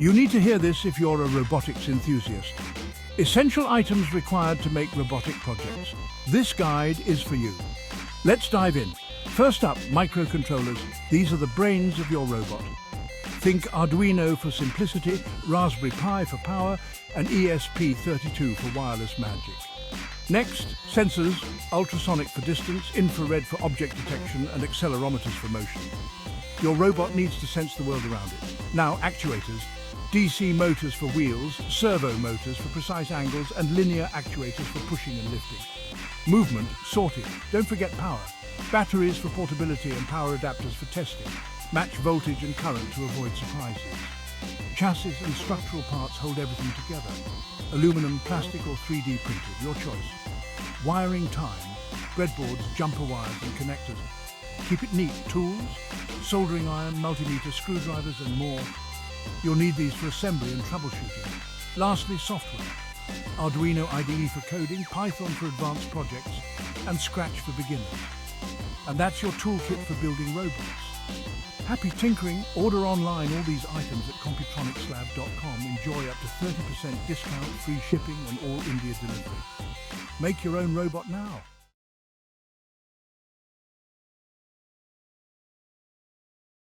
You need to hear this if you're a robotics enthusiast. Essential items required to make robotic projects. This guide is for you. Let's dive in. First up, microcontrollers. These are the brains of your robot. Think Arduino for simplicity, Raspberry Pi for power, and ESP32 for wireless magic. Next, sensors, ultrasonic for distance, infrared for object detection, and accelerometers for motion. Your robot needs to sense the world around it. Now, actuators. DC motors for wheels, servo motors for precise angles, and linear actuators for pushing and lifting. Movement, sorted. Don't forget power. Batteries for portability and power adapters for testing. Match voltage and current to avoid surprises. Chassis and structural parts hold everything together. Aluminum, plastic or 3D printed, your choice. Wiring time, breadboards, jumper wires and connectors. Keep it neat, tools, soldering iron, multimeter, screwdrivers and more. You'll need these for assembly and troubleshooting. Lastly, software. Arduino IDE for coding, Python for advanced projects, and Scratch for beginners. And that's your toolkit for building robots. Happy tinkering. Order online all these items at computronicslab.com. Enjoy up to 30% discount, free shipping and all India delivery. Make your own robot now.